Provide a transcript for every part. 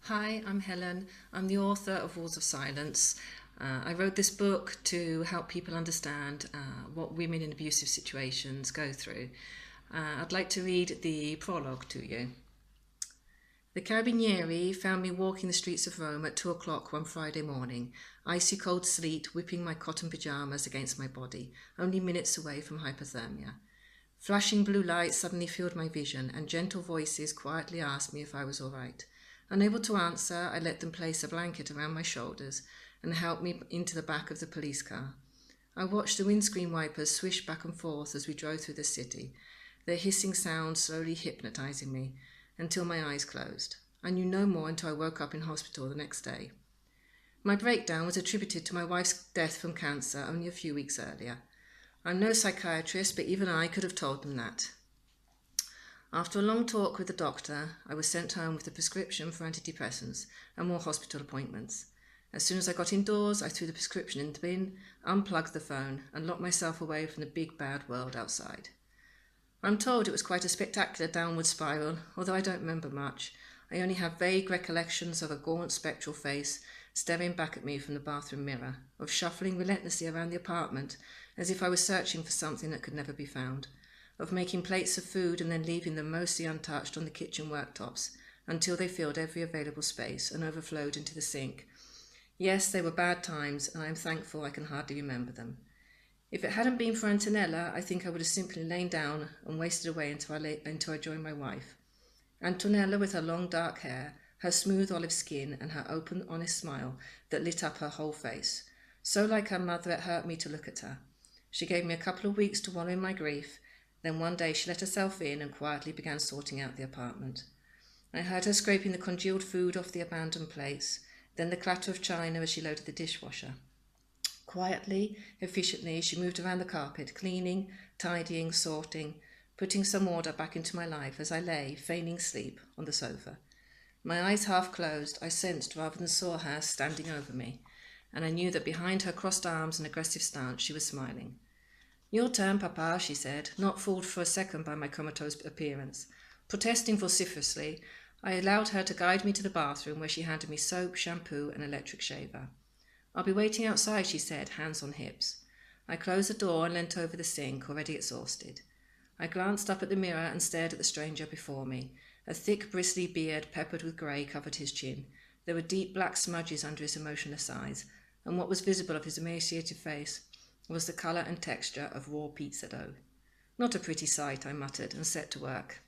Hi, I'm Helen. I'm the author of Wallsofsilence. I wrote this book to help people understand what women in abusive situations go through. I'd like to read the prologue to you. The Carabinieri found me walking the streets of Rome at 2 o'clock one Friday morning, icy cold sleet whipping my cotton pyjamas against my body, only minutes away from hypothermia. Flashing blue lights suddenly filled my vision, and gentle voices quietly asked me if I was all right. Unable to answer, I let them place a blanket around my shoulders and help me into the back of the police car. I watched the windscreen wipers swish back and forth as we drove through the city, their hissing sound slowly hypnotizing me, until my eyes closed. I knew no more until I woke up in hospital the next day. My breakdown was attributed to my wife's death from cancer only a few weeks earlier. I'm no psychiatrist, but even I could have told them that. After a long talk with the doctor, I was sent home with a prescription for antidepressants and more hospital appointments. As soon as I got indoors, I threw the prescription in the bin, unplugged the phone, and locked myself away from the big bad world outside. I'm told it was quite a spectacular downward spiral, although I don't remember much. I only have vague recollections of a gaunt spectral face staring back at me from the bathroom mirror, of shuffling relentlessly around the apartment as if I was searching for something that could never be found, of making plates of food and then leaving them mostly untouched on the kitchen worktops until they filled every available space and overflowed into the sink. Yes, they were bad times, and I am thankful I can hardly remember them. If it hadn't been for Antonella, I think I would have simply lain down and wasted away until I joined my wife. Antonella, with her long dark hair, her smooth olive skin, and her open, honest smile that lit up her whole face. So like her mother, it hurt me to look at her. She gave me a couple of weeks to wallow in my grief. Then one day she let herself in and quietly began sorting out the apartment. I heard her scraping the congealed food off the abandoned plates, then the clatter of china as she loaded the dishwasher. Quietly, efficiently, she moved around the carpet, cleaning, tidying, sorting, putting some order back into my life as I lay, feigning sleep, on the sofa. My eyes half closed, I sensed rather than saw her standing over me, and I knew that behind her crossed arms and aggressive stance she was smiling. "Your turn, Papa," she said, not fooled for a second by my comatose appearance. Protesting vociferously, I allowed her to guide me to the bathroom, where she handed me soap, shampoo, and electric shaver. "I'll be waiting outside," she said, hands on hips. I closed the door and leant over the sink, already exhausted. I glanced up at the mirror and stared at the stranger before me. A thick, bristly beard peppered with grey covered his chin. There were deep black smudges under his emotionless eyes, and what was visible of his emaciated face was the colour and texture of raw pizza dough. "Not a pretty sight," I muttered, and set to work.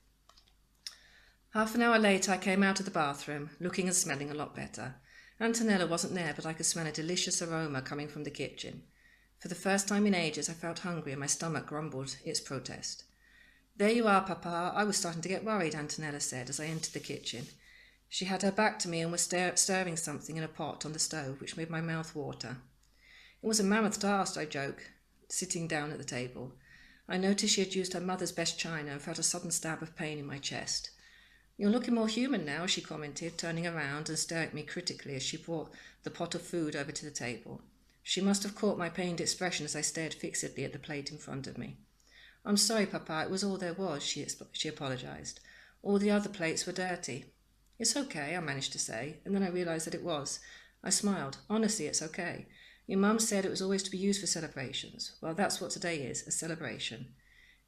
Half an hour later I came out of the bathroom, looking and smelling a lot better. Antonella wasn't there, but I could smell a delicious aroma coming from the kitchen. For the first time in ages I felt hungry and my stomach grumbled its protest. "There you are, Papa. I was starting to get worried," Antonella said as I entered the kitchen. She had her back to me and was stirring something in a pot on the stove, which made my mouth water. "It was a mammoth task," I joked, sitting down at the table. I noticed she had used her mother's best china and felt a sudden stab of pain in my chest. "You're looking more human now," she commented, turning around and staring at me critically as she brought the pot of food over to the table. She must have caught my pained expression as I stared fixedly at the plate in front of me. "I'm sorry, Papa, it was all there was," she apologized. "All the other plates were dirty." "It's okay," I managed to say, and then I realized that it was. I smiled. "Honestly, it's okay. Your mum said it was always to be used for celebrations. Well, that's what today is, a celebration."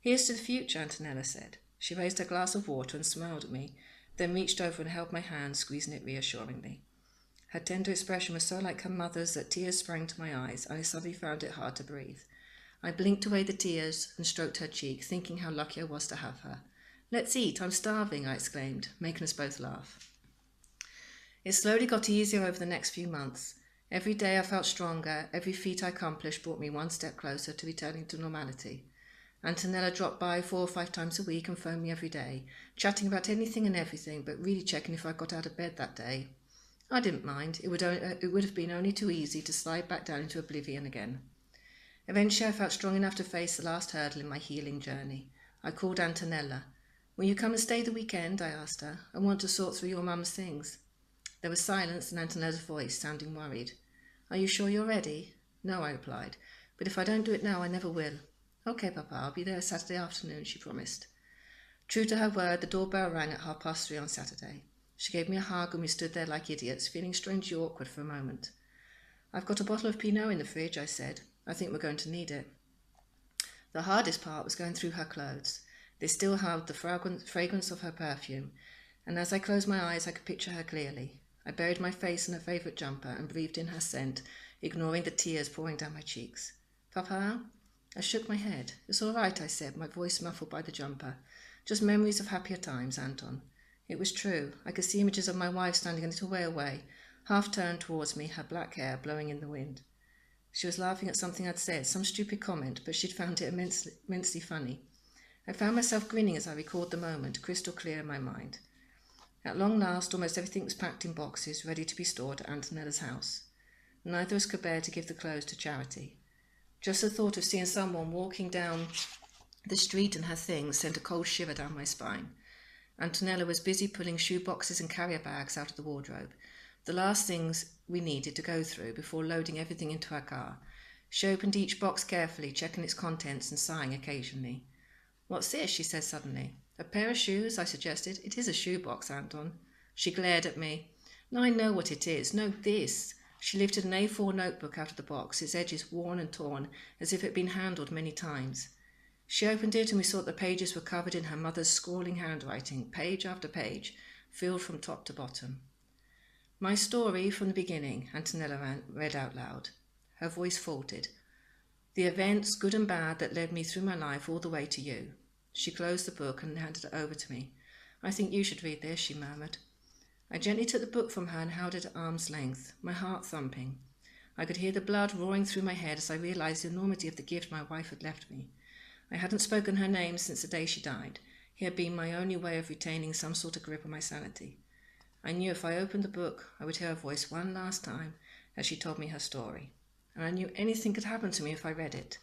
"Here's to the future," Antonella said. She raised her glass of water and smiled at me, then reached over and held my hand, squeezing it reassuringly. Her tender expression was so like her mother's that tears sprang to my eyes, and I suddenly found it hard to breathe. I blinked away the tears and stroked her cheek, thinking how lucky I was to have her. "Let's eat, I'm starving," I exclaimed, making us both laugh. It slowly got easier over the next few months. Every day I felt stronger, every feat I accomplished brought me one step closer to returning to normality. Antonella dropped by 4 or 5 times a week and phoned me every day, chatting about anything and everything, but really checking if I got out of bed that day. I didn't mind. It would have been only too easy to slide back down into oblivion again. Eventually I felt strong enough to face the last hurdle in my healing journey. I called Antonella. "Will you come and stay the weekend?" I asked her. "I want to sort through your mum's things." There was silence and Antonella's voice, sounding worried. "Are you sure you're ready?" "No," I replied, "but if I don't do it now, I never will." "Okay, Papa, I'll be there Saturday afternoon," she promised. True to her word, the doorbell rang at 3:30 on Saturday. She gave me a hug and we stood there like idiots, feeling strangely awkward for a moment. "I've got a bottle of Pinot in the fridge," I said. "I think we're going to need it." The hardest part was going through her clothes. They still held the fragrance of her perfume, and as I closed my eyes I could picture her clearly. I buried my face in her favourite jumper and breathed in her scent, ignoring the tears pouring down my cheeks. "Papa?" I shook my head. "It's all right," I said, my voice muffled by the jumper. "Just memories of happier times, Anton." It was true. I could see images of my wife standing a little way away, half turned towards me, her black hair blowing in the wind. She was laughing at something I'd said, some stupid comment, but she'd found it immensely funny. I found myself grinning as I recalled the moment, crystal clear in my mind. At long last, almost everything was packed in boxes, ready to be stored at Antonella's house. Neither of us could bear to give the clothes to charity. Just the thought of seeing someone walking down the street in her things sent a cold shiver down my spine. Antonella was busy pulling shoe boxes and carrier bags out of the wardrobe, the last things we needed to go through before loading everything into our car. She opened each box carefully, checking its contents and sighing occasionally. "What's this?" she said suddenly. "A pair of shoes?" I suggested. "It is a shoe box, Anton." She glared at me. "No, I know what it is. No, this." She lifted an A4 notebook out of the box, its edges worn and torn, as if it had been handled many times. She opened it and we saw that the pages were covered in her mother's scrawling handwriting, page after page, filled from top to bottom. "My story from the beginning," Antonella read out loud. Her voice faltered. "The events, good and bad, that led me through my life all the way to you." She closed the book and handed it over to me. "I think you should read this," she murmured. I gently took the book from her and held it at arm's length, my heart thumping. I could hear the blood roaring through my head as I realized the enormity of the gift my wife had left me. I hadn't spoken her name since the day she died. It had been my only way of retaining some sort of grip on my sanity. I knew if I opened the book, I would hear her voice one last time as she told me her story. And I knew anything could happen to me if I read it.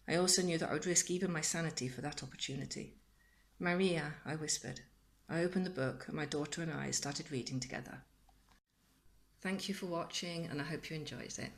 I also knew that I would risk even my sanity for that opportunity. "Maria," I whispered. I opened the book and my daughter and I started reading together. Thank you for watching and I hope you enjoyed it.